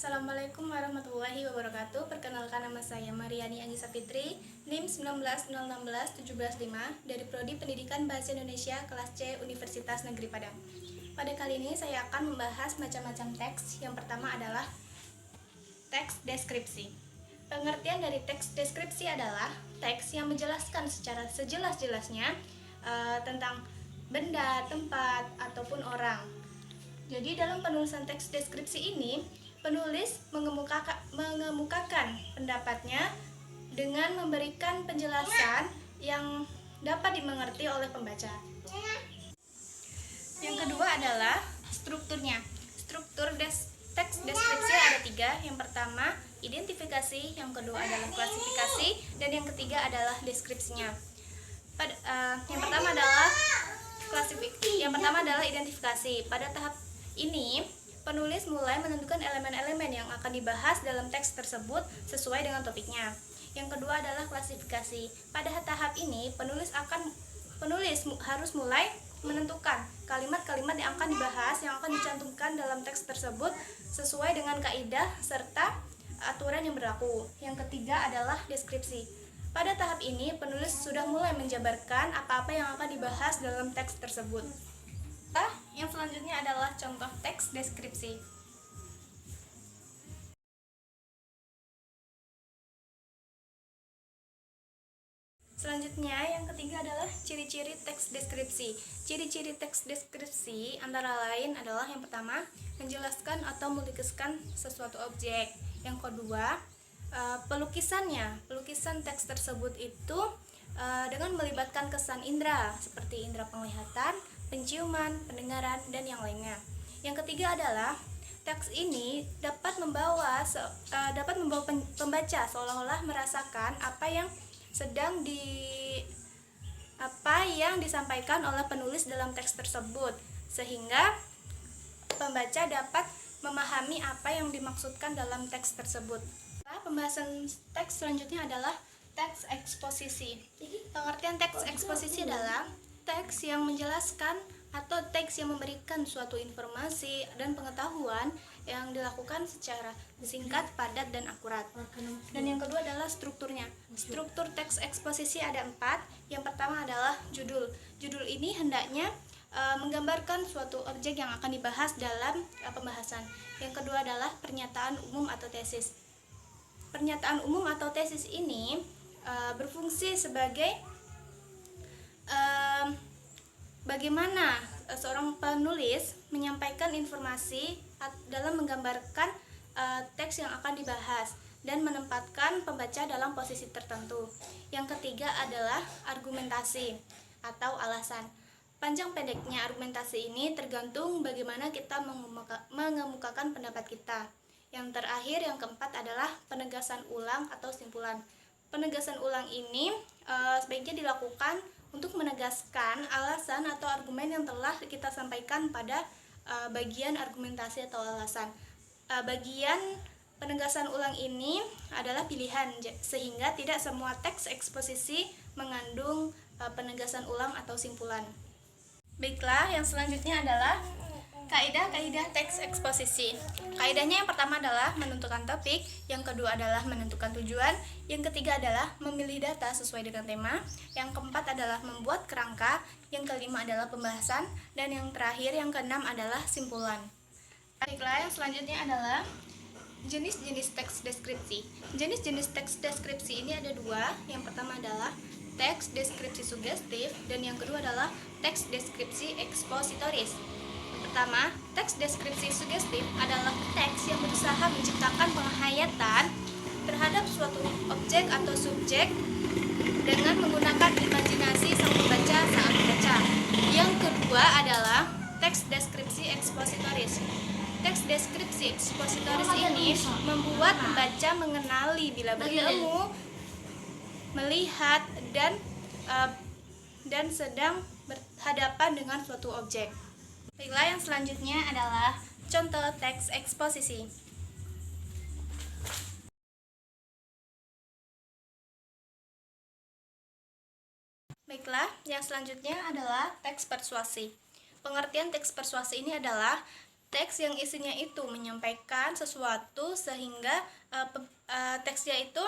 Assalamualaikum warahmatullahi wabarakatuh. Perkenalkan, nama saya Mariani Anissa Fitri, NIM 190161715 dari Prodi Pendidikan Bahasa Indonesia kelas C Universitas Negeri Padang. Pada kali ini saya akan membahas macam-macam teks. Yang pertama adalah teks deskripsi. Pengertian dari teks deskripsi adalah teks yang menjelaskan secara sejelas-jelasnya tentang benda, tempat, ataupun orang. Jadi dalam penulisan teks deskripsi ini, penulis mengemukakan pendapatnya dengan memberikan penjelasan yang dapat dimengerti oleh pembaca. Yang kedua adalah strukturnya. Struktur teks deskripsi ada 3. Yang pertama identifikasi, yang kedua adalah klasifikasi, dan yang ketiga adalah deskripsinya. Yang pertama adalah identifikasi. Pada tahap ini, penulis mulai menentukan elemen-elemen yang akan dibahas dalam teks tersebut sesuai dengan topiknya. Yang kedua adalah klasifikasi. Pada tahap ini, penulis harus mulai menentukan kalimat-kalimat yang akan dibahas, yang akan dicantumkan dalam teks tersebut sesuai dengan kaidah serta aturan yang berlaku. Yang ketiga adalah deskripsi. Pada tahap ini, penulis sudah mulai menjabarkan apa-apa yang akan dibahas dalam teks tersebut. Yang selanjutnya adalah contoh teks deskripsi. Selanjutnya, yang ketiga adalah ciri-ciri teks deskripsi. Ciri-ciri teks deskripsi antara lain adalah yang pertama, menjelaskan atau melukiskan sesuatu objek. Yang kedua, pelukisannya. Pelukisan teks tersebut itu dengan melibatkan kesan indera seperti indera penglihatan, penciuman, pendengaran, dan yang lainnya. Yang ketiga adalah teks ini dapat membawa pembaca seolah-olah merasakan apa yang disampaikan oleh penulis dalam teks tersebut, sehingga pembaca dapat memahami apa yang dimaksudkan dalam teks tersebut. Pembahasan teks selanjutnya adalah teks eksposisi. Pengertian teks eksposisi adalah teks yang menjelaskan atau teks yang memberikan suatu informasi dan pengetahuan yang dilakukan secara singkat, padat, dan akurat. Dan yang kedua adalah strukturnya. Struktur teks eksposisi ada 4. Yang pertama adalah judul. Judul ini hendaknya menggambarkan suatu objek yang akan dibahas dalam pembahasan. Yang kedua adalah pernyataan umum atau tesis. Pernyataan umum atau tesis ini berfungsi sebagai bagaimana seorang penulis menyampaikan informasi dalam menggambarkan teks yang akan dibahas dan menempatkan pembaca dalam posisi tertentu. Yang ketiga adalah argumentasi atau alasan. Panjang pendeknya argumentasi ini tergantung bagaimana kita mengemukakan pendapat kita. Yang terakhir, yang keempat adalah penegasan ulang atau simpulan. Penegasan ulang ini sebaiknya dilakukan untuk menegaskan alasan atau argumen yang telah kita sampaikan pada bagian argumentasi atau alasan. Bagian penegasan ulang ini adalah pilihan, sehingga tidak semua teks eksposisi mengandung penegasan ulang atau simpulan. Baiklah, yang selanjutnya adalah kaidah-kaidah teks eksposisi. Kaidahnya yang pertama adalah menentukan topik, yang kedua adalah menentukan tujuan, yang ketiga adalah memilih data sesuai dengan tema, yang keempat adalah membuat kerangka, yang kelima adalah pembahasan, dan yang terakhir, yang keenam adalah simpulan. Baiklah, yang selanjutnya adalah jenis-jenis teks deskripsi. Jenis-jenis teks deskripsi ini ada 2. Yang pertama adalah teks deskripsi sugestif, dan yang kedua adalah teks deskripsi ekspositoris. Pertama, teks deskripsi sugestif adalah teks yang berusaha menciptakan penghayatan terhadap suatu objek atau subjek dengan menggunakan imajinasi sang pembaca saat membaca. Yang kedua adalah teks deskripsi ekspositoris. Teks deskripsi ekspositoris ini membuat pembaca mengenali bila bertemu, melihat, dan sedang berhadapan dengan suatu objek. Baiklah, yang selanjutnya adalah contoh teks eksposisi. Baiklah, yang selanjutnya adalah teks persuasi. Pengertian teks persuasi ini adalah teks yang isinya itu menyampaikan sesuatu sehingga teksnya itu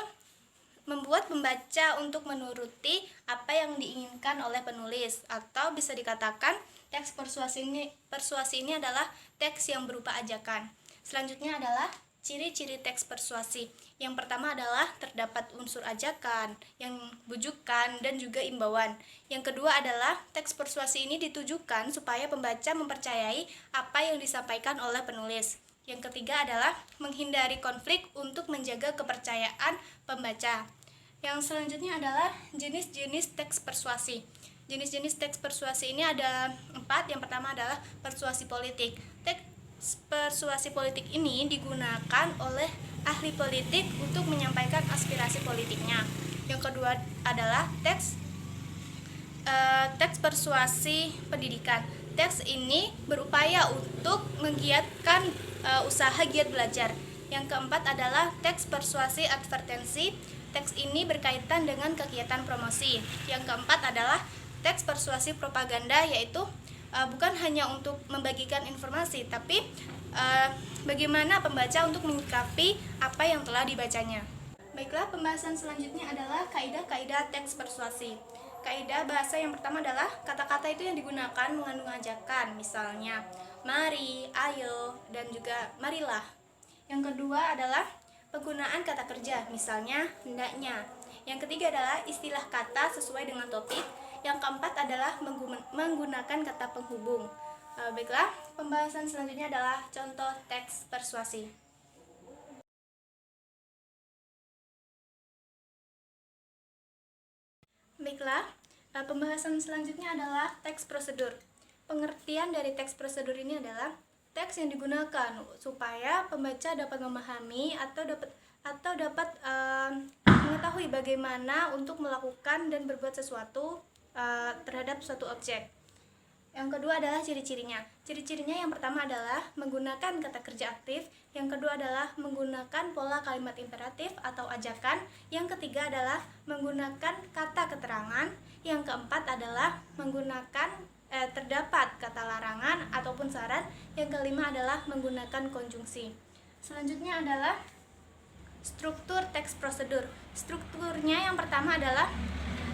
membuat pembaca untuk menuruti apa yang diinginkan oleh penulis, atau bisa dikatakan teks persuasi ini adalah teks yang berupa ajakan. Selanjutnya adalah ciri-ciri teks persuasi. Yang pertama adalah terdapat unsur ajakan, yang bujukan, dan juga imbauan. Yang kedua adalah teks persuasi ini ditujukan supaya pembaca mempercayai apa yang disampaikan oleh penulis. Yang ketiga adalah menghindari konflik untuk menjaga kepercayaan pembaca. Yang selanjutnya adalah jenis-jenis teks persuasi. Jenis-jenis teks persuasi ini ada 4. Yang pertama adalah persuasi politik. Teks persuasi politik ini digunakan oleh ahli politik untuk menyampaikan aspirasi politiknya. Yang kedua adalah teks persuasi pendidikan. Teks ini berupaya untuk menggiatkan usaha giat belajar. Yang keempat adalah teks persuasi advertensi. Teks ini berkaitan dengan kegiatan promosi. Yang keempat adalah teks persuasi propaganda, yaitu bukan hanya untuk membagikan informasi, tapi bagaimana pembaca untuk menyikapi apa yang telah dibacanya. Baiklah, pembahasan selanjutnya adalah kaidah-kaidah teks persuasi. Kaidah bahasa yang pertama adalah kata-kata itu yang digunakan mengandung ajakan, misalnya mari, ayo, dan juga marilah. Yang kedua adalah penggunaan kata kerja, misalnya hendaknya. Yang ketiga adalah istilah kata sesuai dengan topik. Yang keempat adalah menggunakan kata penghubung. Baiklah, pembahasan selanjutnya adalah contoh teks persuasi. Baiklah, pembahasan selanjutnya adalah teks prosedur. Pengertian dari teks prosedur ini adalah teks yang digunakan supaya pembaca dapat memahami atau dapat mengetahui bagaimana untuk melakukan dan berbuat sesuatu terhadap suatu objek. Yang kedua adalah ciri-cirinya. Ciri-cirinya yang pertama adalah menggunakan kata kerja aktif. Yang kedua adalah menggunakan pola kalimat imperatif atau ajakan. Yang ketiga adalah menggunakan kata keterangan. Yang keempat adalah menggunakan terdapat kata larangan ataupun syarat. Yang kelima adalah menggunakan konjungsi. Selanjutnya adalah struktur teks prosedur. Strukturnya yang pertama adalah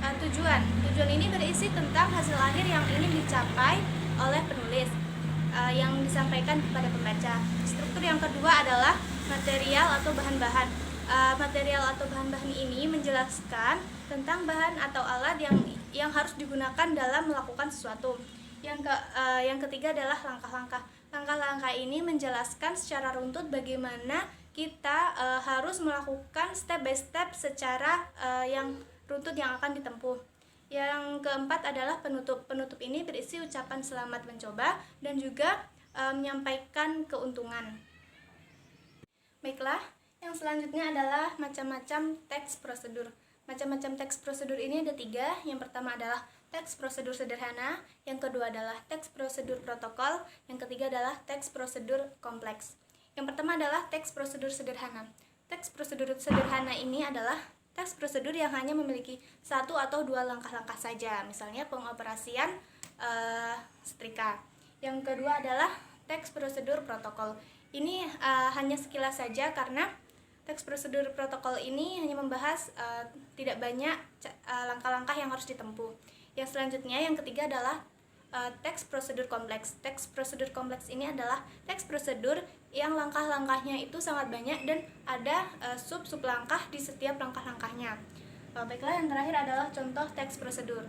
tujuan. Tujuan ini berisi tentang hasil akhir yang ingin dicapai oleh penulis yang disampaikan kepada pembaca. Struktur yang kedua adalah material atau bahan-bahan. Material atau bahan-bahan ini menjelaskan tentang bahan atau alat yang harus digunakan dalam melakukan sesuatu. Yang ketiga adalah langkah-langkah. Langkah-langkah ini menjelaskan secara runtut bagaimana kita harus melakukan step by step secara yang runtut yang akan ditempuh. Yang keempat adalah penutup. Penutup ini berisi ucapan selamat mencoba dan juga menyampaikan keuntungan. Baiklah, yang selanjutnya adalah macam-macam teks prosedur. Macam-macam teks prosedur ini ada 3. Yang pertama adalah teks prosedur sederhana, yang kedua adalah teks prosedur protokol, yang ketiga adalah teks prosedur kompleks. Yang pertama adalah teks prosedur sederhana. Teks prosedur sederhana ini adalah teks prosedur yang hanya memiliki 1 atau 2 langkah-langkah saja, misalnya pengoperasian setrika. Yang kedua adalah teks prosedur protokol. Ini hanya sekilas saja karena teks prosedur protokol ini hanya membahas tidak banyak langkah-langkah yang harus ditempuh. Yang selanjutnya, yang ketiga adalah teks prosedur kompleks. Teks prosedur kompleks ini adalah teks prosedur yang langkah-langkahnya itu sangat banyak dan ada sub-sub langkah di setiap langkah-langkahnya. Baiklah, yang terakhir adalah contoh teks prosedur.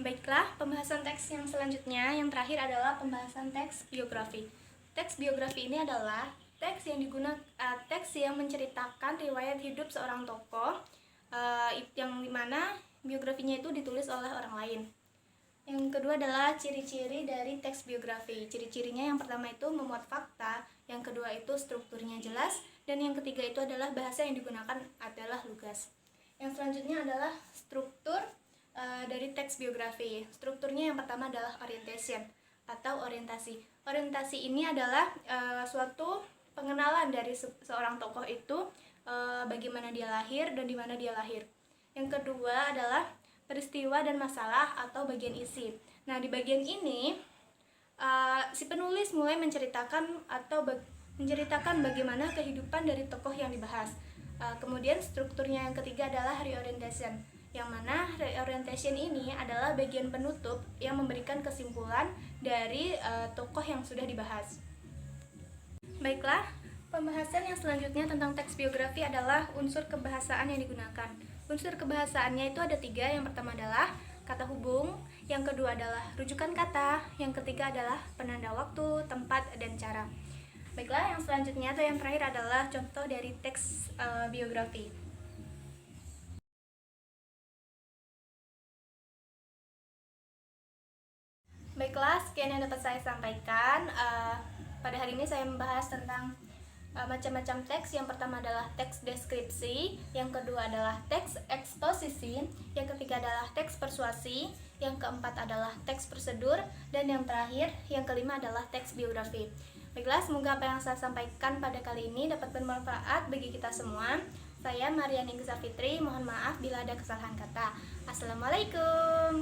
Baiklah, pembahasan teks yang selanjutnya, yang terakhir adalah pembahasan teks biografi. Teks biografi ini adalah teks yang menceritakan riwayat hidup seorang tokoh yang dimana biografinya itu ditulis oleh orang lain. Yang kedua adalah ciri-ciri dari teks biografi. Ciri-cirinya yang pertama itu memuat fakta, yang kedua itu strukturnya jelas, dan yang ketiga itu adalah bahasa yang digunakan adalah lugas. Yang selanjutnya adalah struktur dari teks biografi. Strukturnya yang pertama adalah orientation atau orientasi. Orientasi ini adalah suatu pengenalan dari seorang tokoh itu, bagaimana dia lahir dan di mana dia lahir. Yang kedua adalah peristiwa dan masalah atau bagian isi. Nah, di bagian ini si penulis mulai menceritakan bagaimana kehidupan dari tokoh yang dibahas. Kemudian strukturnya yang ketiga adalah reorientation, yang mana reorientation ini adalah bagian penutup yang memberikan kesimpulan dari tokoh yang sudah dibahas. Baiklah, pembahasan yang selanjutnya tentang teks biografi adalah unsur kebahasaan yang digunakan. Unsur kebahasaannya itu ada 3. Yang pertama adalah kata hubung, yang kedua adalah rujukan kata, yang ketiga adalah penanda waktu, tempat, dan cara. Baiklah, yang selanjutnya atau yang terakhir adalah contoh dari teks biografi. Baiklah, sekian yang dapat saya sampaikan. Pada hari ini saya membahas tentang macam-macam teks. Yang pertama adalah teks deskripsi, yang kedua adalah teks eksposisi, yang ketiga adalah teks persuasi, yang keempat adalah teks prosedur, dan yang terakhir, yang kelima adalah teks biografi. Baiklah, semoga apa yang saya sampaikan pada kali ini dapat bermanfaat bagi kita semua. Saya Mariani Gisa Fitri, mohon maaf bila ada kesalahan kata. Assalamualaikum.